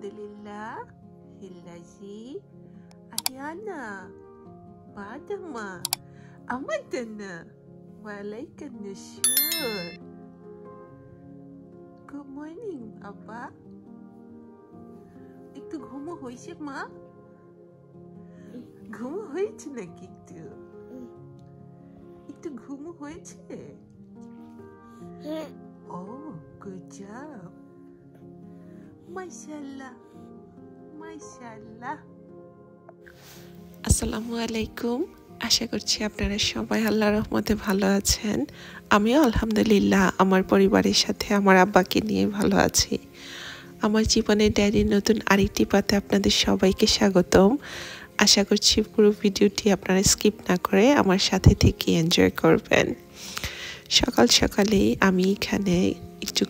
Alhamdulillah, Hilazi, Ayana, Badama, Amadana, Walaikum Nashur. Good morning, Abba. একটু ঘুমো হয়েছে মা? ঘুমো হয়েছে নাকি একটু ঘুমো হয়েছে? Oh, good job. Mashallah. Mashallah. আসসালামু আলাইকুম। আশা করছি আপনারা সবাই আল্লাহর রহমতে ভালো আছেন। আমিও আলহামদুলিল্লাহ আমার পরিবারের সাথে আমার আব্বাকে নিয়ে ভালো আছি। আমার জীবনের ডায়েরির নতুন আরেকটি পাতে আপনাদের সবাইকে স্বাগতম। আশা করছি পুরো ভিডিওটি আপনারা স্কিপ না করে আমার সাথে থেকে এনজয় করবেন। সকাল সকালেই আমি এখানে একটু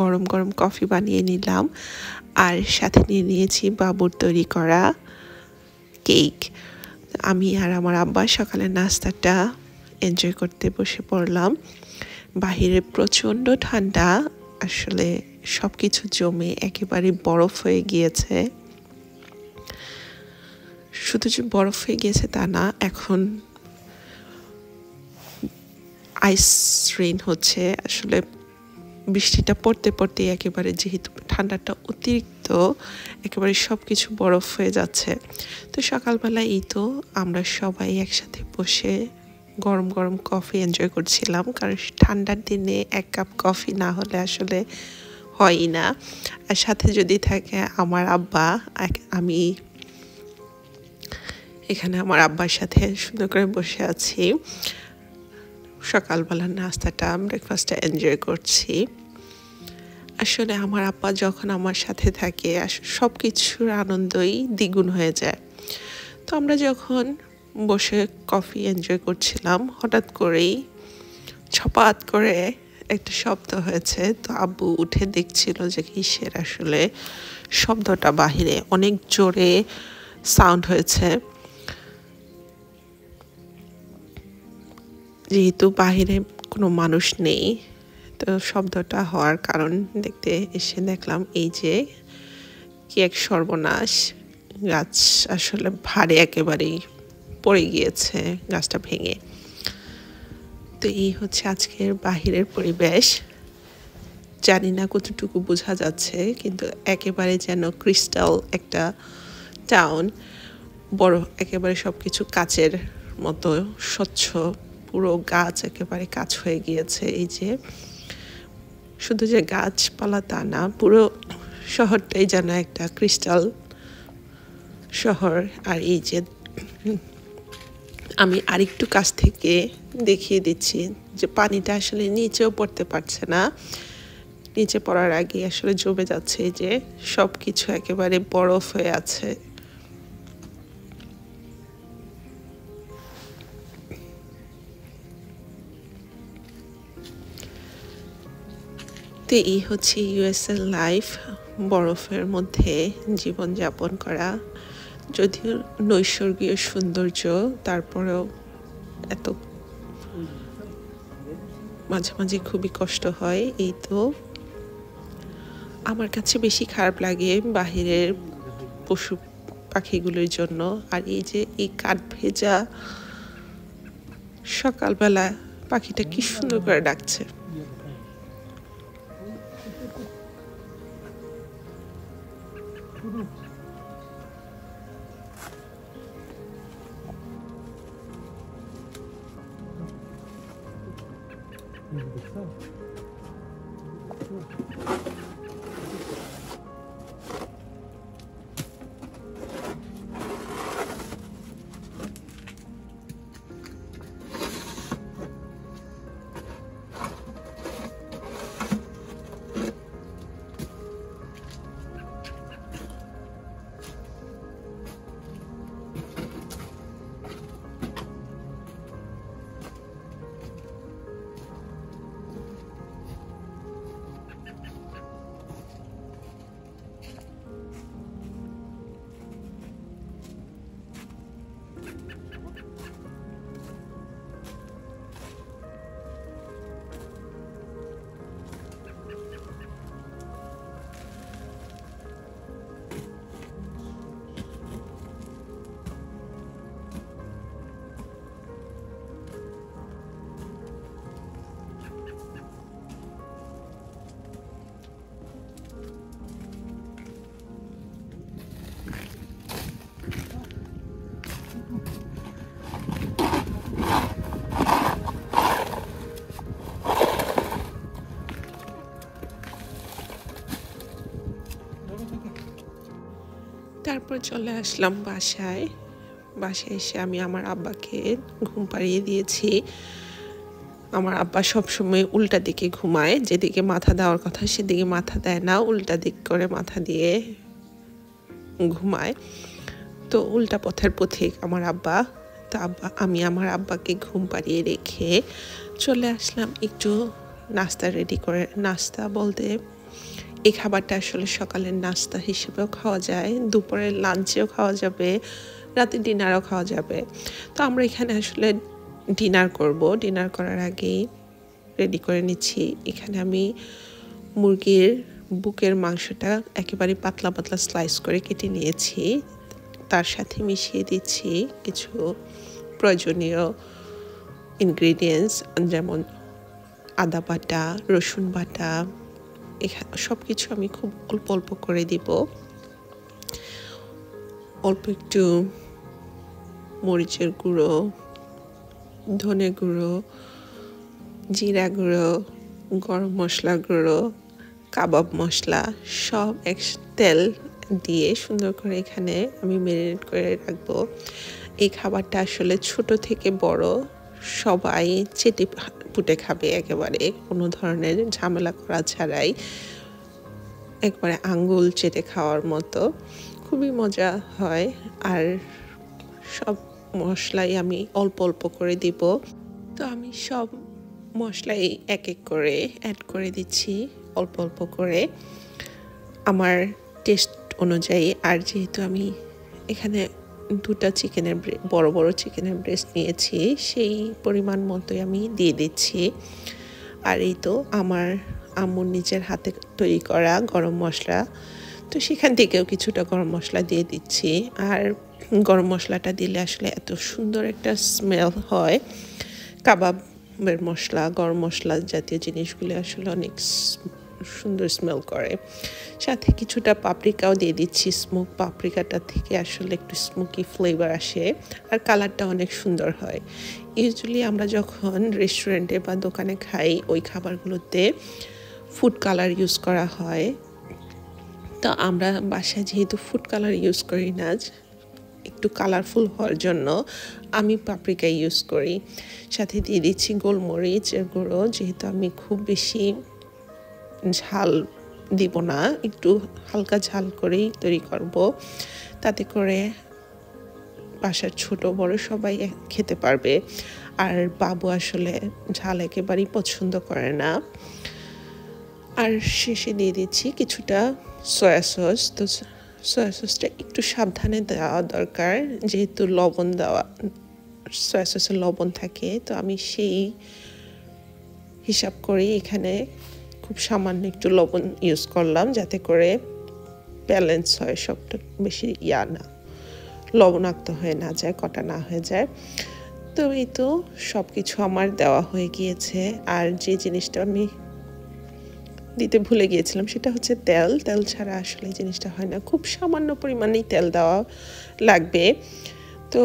গরম গরম কফি বানিয়ে নিলাম, আর সাথে নিয়ে নিয়েছি বাবুর তৈরি করা কেক। আমি আর আমার আব্বা সকালের নাস্তাটা এনজয় করতে বসে পড়লাম। বাহিরে প্রচণ্ড ঠান্ডা, আসলে সব কিছু জমে একেবারে বরফ হয়ে গিয়েছে। শুধু যে বরফ হয়ে গিয়েছে তা না, এখন আইস রেইন হচ্ছে। আসলে বৃষ্টিটা পড়তে পড়তে একেবারে, যেহেতু ঠান্ডাটা অতিরিক্ত, একেবারে সব কিছু বরফ হয়ে যাচ্ছে। তো সকালবেলা এই তো আমরা সবাই একসাথে বসে গরম গরম কফি এনজয় করছিলাম, কারণ ঠান্ডার দিনে এক কাপ কফি না হলে আসলে হয়ই না। আর সাথে যদি থাকে আমার আব্বা, আমি এখানে আমার আব্বার সাথে সুন্দর করে বসে আছি, সকালবেলার নাস্তাটা ব্রেকফাস্টটা এনজয় করছি। আসলে আমার আব্বা যখন আমার সাথে থাকে সব কিছুর আনন্দই দ্বিগুণ হয়ে যায়। তো আমরা যখন বসে কফি এনজয় করছিলাম, হঠাৎ করেই ছপাত করে একটা শব্দ হয়েছে। তো আব্বু উঠে দেখছিল যে কিসের আসলে শব্দটা, বাহিরে অনেক জোরে সাউন্ড হয়েছে। যেহেতু বাহিরে কোনো মানুষ নেই, তো শব্দটা হওয়ার কারণ দেখতে এসে দেখলাম এই যে কি এক সর্বনাশ, গাছ আসলে ভারে একেবারেই পড়ে গিয়েছে, গাছটা ভেঙে। তো এই হচ্ছে আজকের বাহিরের পরিবেশ। জানি না কতটুকু বোঝা যাচ্ছে, কিন্তু একেবারে যেন ক্রিস্টাল একটা টাউন, বড় একেবারে সব কিছু কাচের মতো স্বচ্ছ, পুরো গাছ একেবারে কাচ হয়ে গিয়েছে। এই যে শুধু যে গাছপালা তা না, পুরো শহরটাই যেন একটা ক্রিস্টাল শহর। আর এই যে আমি আরেকটু কাছ থেকে দেখিয়ে দিচ্ছি যে পানিটা আসলে নিচেও পড়তে পারছে না, নিচে পড়ার আগে আসলে জমে যাচ্ছে। এই যে সব কিছু একেবারে বরফ হয়ে আছে। তো এই হচ্ছে ইউএসএর লাইফ, বরফের মধ্যে জীবনযাপন করা। যদিও নৈসর্গীয় সৌন্দর্য, তারপরেও এত মাঝে মাঝে খুবই কষ্ট হয়। এই তো আমার কাছে বেশি খারাপ লাগে বাহিরের পশু পাখিগুলোর জন্য। আর এই যে এই কাঠ ভেজা সকালবেলা পাখিটা কি সুন্দর করে ডাকছে। তারপর চলে আসলাম বাসায় এসে আমি আমার আব্বাকে ঘুম পাড়িয়ে দিয়েছি। আমার আব্বা সবসময় উল্টা দিকে ঘুমায়, যেদিকে মাথা দেওয়ার কথা সেদিকে মাথা দেয় না, উল্টা দিক করে মাথা দিয়ে ঘুমায়। তো উল্টা পথের পথিক আমার আব্বা। তো আমি আমার আব্বাকে ঘুম পাড়িয়ে রেখে চলে আসলাম একটু নাস্তা রেডি করে। নাস্তা বলতে এই খাবারটা আসলে সকালের নাস্তা হিসেবেও খাওয়া যায়, দুপুরের লাঞ্চেও খাওয়া যাবে, রাতে ডিনারও খাওয়া যাবে। তো আমরা এখানে আসলে ডিনার করব। ডিনার করার আগেই রেডি করে নিচ্ছি। এখানে আমি মুরগির বুকের মাংসটা একেবারে পাতলা পাতলা স্লাইস করে কেটে নিয়েছি। তার সাথে মিশিয়ে দিচ্ছি কিছু প্রয়োজনীয় ইনগ্রিডিয়েন্টস, যেমন আদা বাটা, রসুন বাটা, সব কিছু আমি খুব অল্প অল্প করে দিব। অল্প একটু মরিচের গুঁড়ো, ধনে গুঁড়ো, জিরা গুঁড়ো, গরম মশলা গুঁড়ো, কাবাব মশলা সব তেল দিয়ে সুন্দর করে এখানে আমি ম্যারিনেট করে রাখবো। এই খাবারটা আসলে ছোট থেকে বড় সবাই চেটে পুটে খাবে, একেবারে কোনো ধরনের ঝামেলা করা ছাড়াই, একবারে আঙ্গুল চেটে খাওয়ার মতো খুবই মজা হয়। আর সব মশলাই আমি অল্প অল্প করে দিব। তো আমি সব মশলাই এক এক করে অ্যাড করে দিচ্ছি অল্প অল্প করে আমার টেস্ট অনুযায়ী। আর যেহেতু আমি এখানে দুটা বড় বড় চিকেনের ব্রেস্ট নিয়েছি, সেই পরিমাণ মতোই আমি দিয়ে দিচ্ছি। আর এই তো আমার আম্মুর নিজের হাতে তৈরি করা গরম মশলা, তো সেখান থেকেও কিছুটা গরম মশলা দিয়ে দিচ্ছি। আর গরম মশলাটা দিলে আসলে এত সুন্দর একটা স্মেল হয়। কাবাবের মশলা, গরম মশলা জাতীয় জিনিসগুলো আসলে অনেক সুন্দর স্মেল করে। সাথে কিছুটা পাপরিকাও দিয়ে দিচ্ছি। স্মোক পাপরিকাটা থেকে আসলে একটু স্মোকি ফ্লেভার আসে আর কালারটা অনেক সুন্দর হয়। ইউজুয়ালি আমরা যখন রেস্টুরেন্টে বা দোকানে খাই, ওই খাবারগুলোতে ফুড কালার ইউজ করা হয়। তো আমরা বাসায় যেহেতু ফুড কালার ইউজ করি না, একটু কালারফুল হওয়ার জন্য আমি পাপরিকা ইউজ করি। সাথে দিয়ে দিচ্ছি গোলমরিচের গুঁড়ো, যেহেতু আমি খুব বেশি ঝাল দিব না, একটু হালকা ঝাল করেই তৈরি করব, তাতে করে বাসার ছোট বড় সবাই খেতে পারবে। আর বাবু আসলে ঝাল একেবারেই পছন্দ করে না। আর শেষে দিয়ে দিচ্ছি কিছুটা সয়া সস। তো সয়া সসটা একটু সাবধানে দেওয়া দরকার, যেহেতু লবণ দেওয়া, সয়া সসে লবণ থাকে। তো আমি সেই হিসাব করে এখানে খুব সামান্য একটু লবণ ইউজ করলাম, যাতে করে ব্যালেন্স হয়, সবটা বেশি না লবণাক্ত হয়ে না যায়, কটা না হয়ে যায়। তো এই তো সব কিছু আমার দেওয়া হয়ে গিয়েছে। আর যে জিনিসটা আমি দিতে ভুলে গিয়েছিলাম সেটা হচ্ছে তেল। তেল ছাড়া আসলে জিনিসটা হয় না, খুব সামান্য পরিমাণেই তেল দেওয়া লাগবে। তো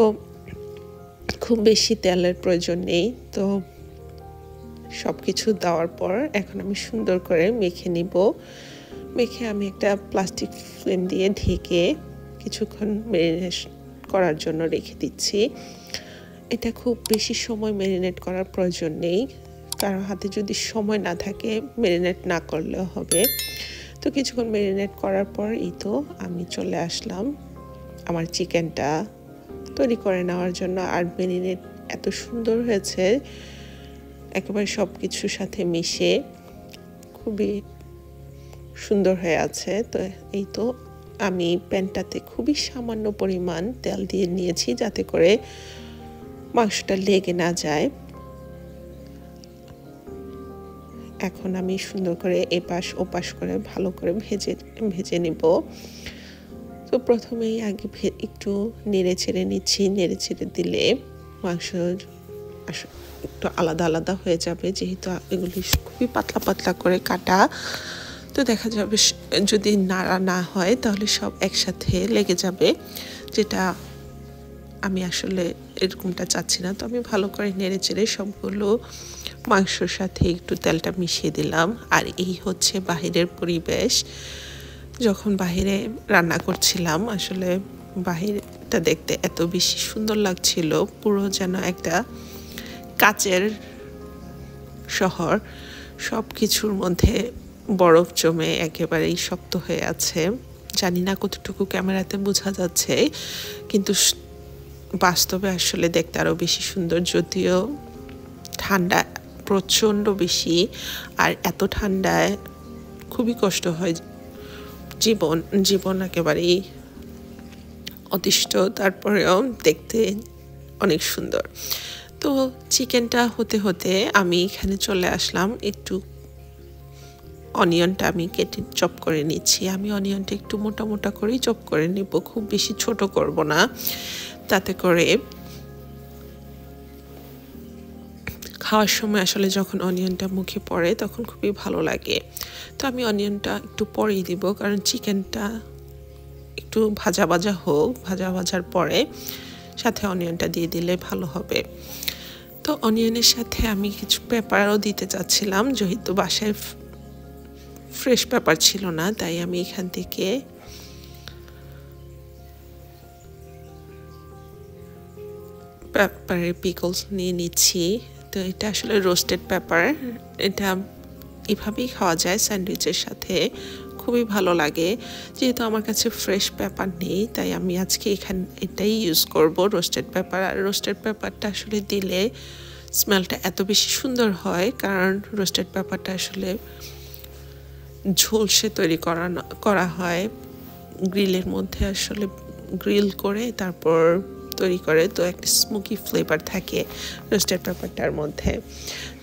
খুব বেশি তেলের প্রয়োজন নেই। তো সব কিছু দেওয়ার পর এখন আমি সুন্দর করে মেখে নিব। মেখে আমি একটা প্লাস্টিক ফ্লেম দিয়ে ঢেকে কিছুক্ষণ ম্যারিনেট করার জন্য রেখে দিচ্ছি। এটা খুব বেশি সময় ম্যারিনেট করার প্রয়োজন নেই, কারো হাতে যদি সময় না থাকে ম্যারিনেট না করলেও হবে। তো কিছুক্ষণ ম্যারিনেট করার পর এই তো আমি চলে আসলাম আমার চিকেনটা তৈরি করে নেওয়ার জন্য। আর ম্যারিনেট এত সুন্দর হয়েছে, একেবারে সব কিছুর সাথে মিশে খুবই সুন্দর হয়ে আছে। তো এই তো আমি প্যানটাতে খুবই সামান্য পরিমাণ তেল দিয়ে নিয়েছি, যাতে করে মাংসটা লেগে না যায়। এখন আমি সুন্দর করে এপাশ ওপাশ করে ভালো করে ভেজে নিব। তো প্রথমেই আগে একটু নেড়ে ছেড়ে নিচ্ছি। নেড়ে ছেড়ে দিলে মাংস একটু আলাদা আলাদা হয়ে যাবে, যেহেতু এগুলি খুবই পাতলা পাতলা করে কাটা। তো দেখা যাবে যদি নাড়া না হয় তাহলে সব একসাথে লেগে যাবে, যেটা আমি আসলে এরকমটা চাচ্ছি না। তো আমি ভালো করে নেড়ে চেড়ে সবগুলো মাংসর সাথে একটু তেলটা মিশিয়ে দিলাম। আর এই হচ্ছে বাহিরের পরিবেশ। যখন বাহিরে রান্না করছিলাম আসলে বাহিরটা দেখতে এত বেশি সুন্দর লাগছিল, পুরো যেন একটা কাচের শহর, সব কিছুর মধ্যে বরফ জমে একেবারেই শক্ত হয়ে আছে। জানি না কতটুকু ক্যামেরাতে বোঝা যাচ্ছে, কিন্তু বাস্তবে আসলে দেখতে আরও বেশি সুন্দর। যদিও ঠান্ডা প্রচণ্ড বেশি, আর এত ঠান্ডায় খুবই কষ্ট হয়, জীবন একেবারেই অতিষ্ঠ, তারপরেও দেখতে অনেক সুন্দর। তো চিকেনটা হতে হতে আমি এখানে চলে আসলাম, একটু অনিয়নটা আমি কেটে চপ করে নিচ্ছি। আমি অনিয়নটা একটু মোটা মোটা করেই চপ করে নিব, খুব বেশি ছোট করব না, তাতে করে খাওয়ার সময় আসলে যখন অনিয়নটা মুখে পড়ে তখন খুবই ভালো লাগে। তো আমি অনিয়নটা একটু পরেই দিব, কারণ চিকেনটা একটু ভাজা ভাজা হোক, ভাজার পরে সাথে অনিয়নটা দিয়ে দিলে ভালো হবে। তো অনিয়নের সাথে আমি কিছু পেপারও দিতে চাচ্ছিলাম, যেহেতু বাসায় ফ্রেশ পেপার ছিল না, তাই আমি এখান থেকে পেপারের পিকলস নিয়ে নিচ্ছি। তো এটা আসলে রোস্টেড পেপার, এটা এভাবেই খাওয়া যায় স্যান্ডউইচের সাথে, খুবই ভালো লাগে। যেহেতু আমার কাছে ফ্রেশ পেপার নেই, তাই আমি আজকে এটাই ইউজ করব, রোস্টেড পেপার। আর রোস্টেড পেপারটা আসলে দিলে স্মেলটা এত বেশি সুন্দর হয়, কারণ রোস্টেড পেপারটা আসলে ঝলসে তৈরি করা হয় গ্রিলের মধ্যে, আসলে গ্রিল করে তারপর তৈরি করে, তো একটা স্মোকি ফ্লেভার থাকে রোস্টেড পেপারটার মধ্যে।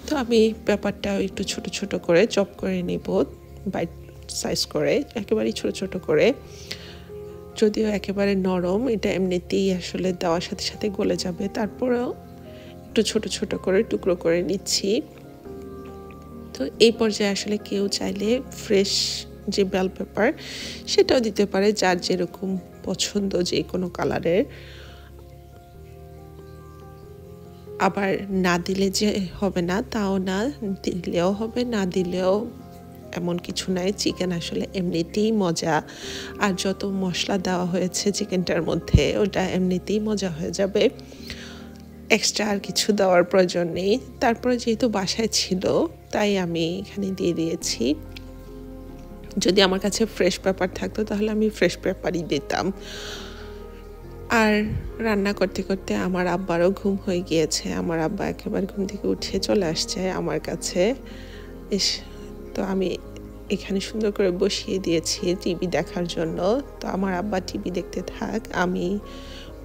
তো আমি পেপারটাও একটু ছোট ছোট করে চপ করে নিব, বাইট সাইজ করে, একেবারেই ছোট ছোট করে। যদিও একেবারে নরম, এটা এমনিতেই আসলে দেওয়ার সাথে সাথে গলে যাবে, তারপরেও একটু ছোট ছোট করে টুকরো করে নিচ্ছি। তো এই পর্যায়ে আসলে কেউ চাইলে ফ্রেশ যে বেল পেপার সেটাও দিতে পারে, যার যেরকম পছন্দ, যে কোনো কালারের। আবার না দিলে যে হবে না তাও না, দিলেও হবে, না দিলেও এমন কিছু নাই। চিকেন আসলে এমনিতেই মজা, আর যত মশলা দেওয়া হয়েছে চিকেনটার মধ্যে ওটা এমনিতেই মজা হয়ে যাবে, এক্সট্রা আর কিছু দেওয়ার প্রয়োজন নেই। তারপরে যেহেতু বাসায় ছিল তাই আমি এখানে দিয়ে দিয়েছি। যদি আমার কাছে ফ্রেশ পেপার থাকতো তাহলে আমি ফ্রেশ পেপারই দিতাম। আর রান্না করতে করতে আমার আব্বারও ঘুম হয়ে গিয়েছে, আমার আব্বা একেবারে ঘুম থেকে উঠে চলে আসছে আমার কাছে। তো আমি এখানে সুন্দর করে বসিয়ে দিয়েছি টিভি দেখার জন্য। তো আমার আব্বা টিভি দেখতে থাক, আমি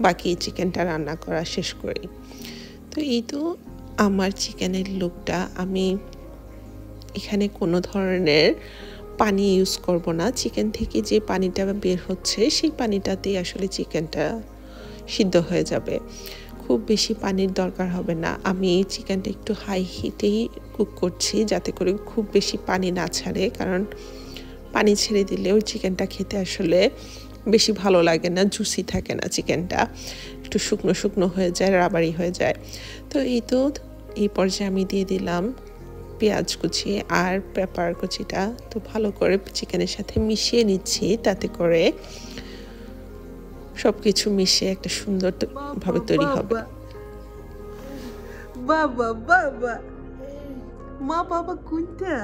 বাকি চিকেনটা রান্না করা শেষ করি। তো এই তো আমার চিকেনের লুকটা। আমি এখানে কোনো ধরনের পানি ইউজ করব না, চিকেন থেকে যে পানিটা বের হচ্ছে সেই পানিটাতেই আসলে চিকেনটা সিদ্ধ হয়ে যাবে, খুব বেশি পানির দরকার হবে না। আমি চিকেনটা একটু হাই হিটেই কুক করছি, যাতে করে খুব বেশি পানি না ছাড়ে, কারণ পানি ছেড়ে দিলেও চিকেনটা খেতে আসলে বেশি ভালো লাগে না, জুসি থাকে না চিকেনটা, একটু শুকনো শুকনো হয়ে যায়, রাবারি হয়ে যায়। তো এই পর্যায়ে আমি দিয়ে দিলাম পেঁয়াজ কুচি আর পেপার কুচিটা। তো ভালো করে চিকেনের সাথে মিশিয়ে নিচ্ছি, তাতে করে সবকিছু মিশিয়ে একটা সুন্দর ভাবে তৈরি হবে। বাবা বাবা মা, বাবা কোনটা?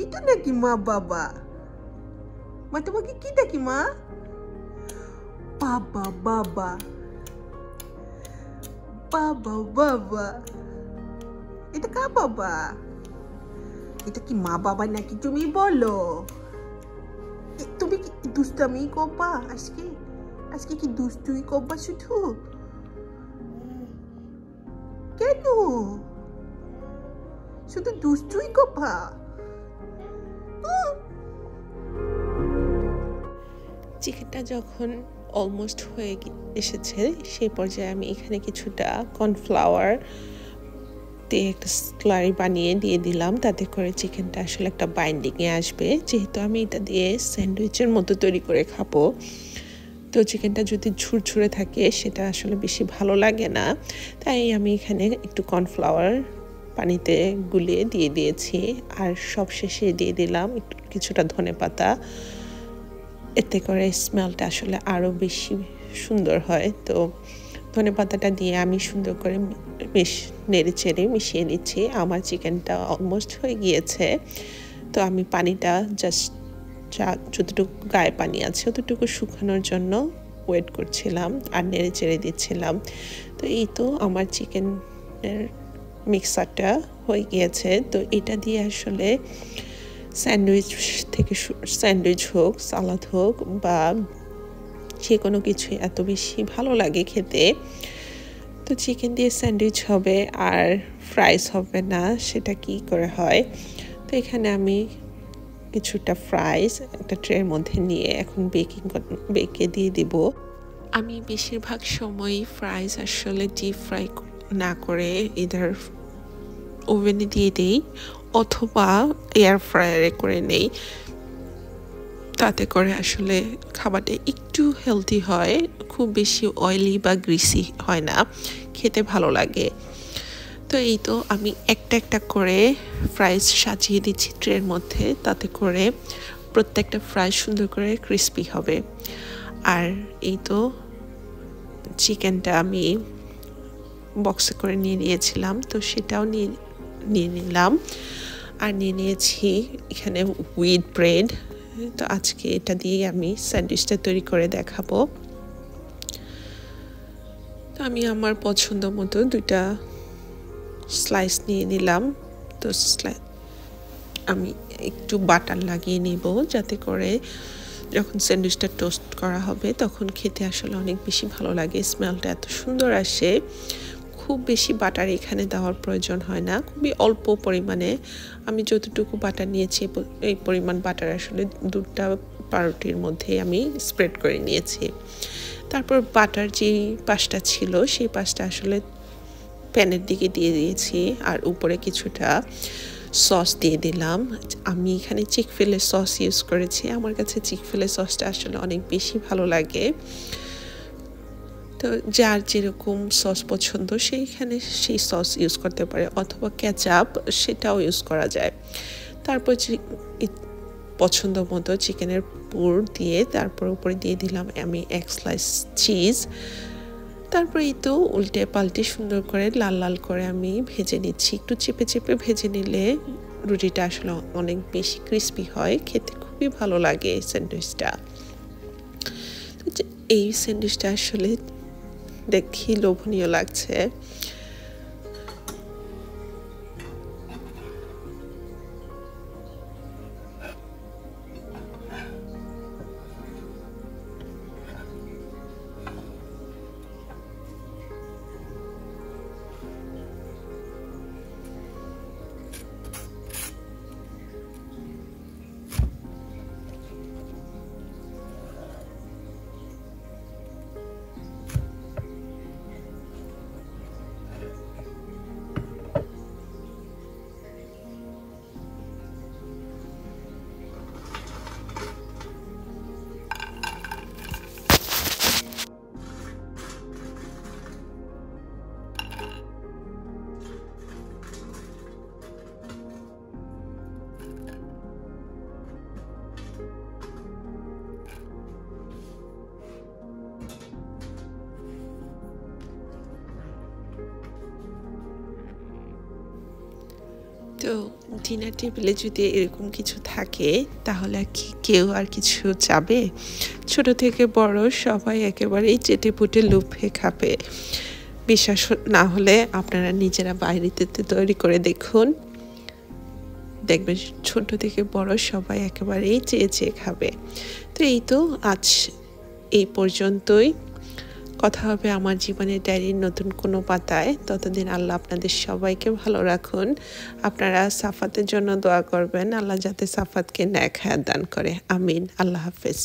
এটা নাকি মা? বাবা মা তোমাকে কি ডাকি মা? বাবা বাবা বাবা বাবা, এটা কার বাবা? এটা কি মা বাবা নাকি তুমি বলো? তুমি কি দুষ্টামি করবা আজকে কি দুষ্টুই করবা শুধু? কেন শুধু দুষ্টুই করবা? চিকেনটা যখন অলমোস্ট হয়ে এসেছে সেই পর্যায়ে আমি এখানে কিছুটা কর্নফ্লাওয়ার দিয়ে একটা স্লারি বানিয়ে দিয়ে দিলাম, তাতে করে চিকেনটা আসলে একটা বাইন্ডিংয়ে আসবে। যেহেতু আমি এটা দিয়ে স্যান্ডউইচের মতো তৈরি করে খাবো, তো চিকেনটা যদি ঝুরঝুরে থাকে সেটা আসলে বেশি ভালো লাগে না, তাই আমি এখানে একটু কর্নফ্লাওয়ার পানিতে গুলিয়ে দিয়ে দিয়েছি। আর সবশেষে দিয়ে দিলাম কিছুটা ধনেপাতা, এতে করে স্মেলটা আসলে আরও বেশি সুন্দর হয়। তো ধনেপাতাটা দিয়ে আমি সুন্দর করে নেড়ে চেড়ে মিশিয়ে নিচ্ছি। আমার চিকেনটা অলমোস্ট হয়ে গিয়েছে। তো আমি পানিটা জাস্ট যতটুকু গায়ে পানি আছে ততটুকু শুকানোর জন্য ওয়েট করছিলাম আর নেড়ে চেড়ে দিচ্ছিলাম। তো এই তো আমার চিকেনের মিক্সারটা হয়ে গিয়েছে। তো এটা দিয়ে আসলে স্যান্ডউইচ হোক, সালাদ হোক বা যে কোনো কিছু এত বেশি ভালো লাগে খেতে। তো চিকেন দিয়ে স্যান্ডউইচ হবে আর ফ্রাইস হবে না, সেটা কি করে হয়? তো এখানে আমি কিছুটা ফ্রাইস একটা ট্রের মধ্যে নিয়ে এখন বেকে দিয়ে দিব। আমি বেশিরভাগ সময়ই ফ্রাইস আসলে ডিপ ফ্রাই না করে ইদার ওভেনে দিয়ে দিই অথবা এয়ার ফ্রায়ারে করে নেই। তাতে করে আসলে খাবারটা একটু হেলদি হয়, খুব বেশি অয়েলি বা গ্রিসি হয় না, খেতে ভালো লাগে। তো এই তো আমি একটা একটা করে ফ্রাইস সাজিয়ে দিচ্ছি ট্রের মধ্যে, তাতে করে প্রত্যেকটা ফ্রাই সুন্দর করে ক্রিস্পি হবে। আর এই তো চিকেনটা আমি বক্সে করে নিয়ে নিয়েছিলাম, তো সেটাও নিয়ে নিলাম। আর নিয়ে নিয়েছি এখানে হুইট ব্রেড। তো আজকে এটা দিয়ে আমি স্যান্ডউইচটা তৈরি করে দেখাবো। তো আমি আমার পছন্দ মতো দুইটা স্লাইস নিয়ে নিলাম। তো আমি একটু বাটার লাগিয়ে নিব, যাতে করে যখন স্যান্ডউইচটা টোস্ট করা হবে তখন খেতে আসলে অনেক বেশি ভালো লাগে, স্মেলটা এত সুন্দর আসে। খুব বেশি বাটার এখানে দেওয়ার প্রয়োজন হয় না, খুবই অল্প পরিমাণে। আমি যতটুকু বাটার নিয়েছি এই পরিমাণ বাটার আসলে দুটা পাউরুটির মধ্যে আমি স্প্রেড করে নিয়েছি। তারপর বাটার যেই পাশটা ছিল সেই পাশটা আসলে প্যানের দিকে দিয়ে দিয়েছি আর উপরে কিছুটা সস দিয়ে দিলাম। আমি এখানে চিকফিলে সস ইউজ করেছি, আমার কাছে চিকফিলে সসটা আসলে অনেক বেশি ভালো লাগে। তো যার যেরকম সস পছন্দ সেইখানে সেই সস ইউজ করতে পারে, অথবা কেচাপ সেটাও ইউজ করা যায়। তারপর পছন্দ মতো চিকেনের পুর দিয়ে তারপর উপরে দিয়ে দিলাম আমি এক স্লাইস চিজ। তারপর এই তো উল্টে পাল্টে সুন্দর করে লাল লাল করে আমি ভেজে নিচ্ছি। একটু চেপে চেপে ভেজে নিলে রুটিটা আসলে অনেক বেশি ক্রিস্পি হয়, খেতে খুবই ভালো লাগে এই স্যান্ডউইচটা। এই স্যান্ডউইচটা আসলে দেখি লোভনীয় লাগছে। তো ডিনার টেবিলে যদি এরকম কিছু থাকে তাহলে কি কেউ আর কিছু চাবে? ছোট থেকে বড় সবাই একেবারেই চেটে পুটে লুফে খাবে। বিশ্বাস না হলে আপনারা নিজেরা বাইরেতে তৈরি করে দেখুন, দেখবেন ছোট থেকে বড় সবাই একেবারেই চেয়ে চেয়ে খাবে। তো এই তো আজ এই পর্যন্তই। কথা হবে আমার জীবনের ডায়েরির নতুন কোনো পাতায়। ততদিন আল্লাহ আপনাদের সবাইকে ভালো রাখুন। আপনারা সাফাতের জন্য দোয়া করবেন, আল্লাহ যাতে সাফাতকে ন্যাক হায়াত দান করে। আমিন। আল্লাহ হাফেজ।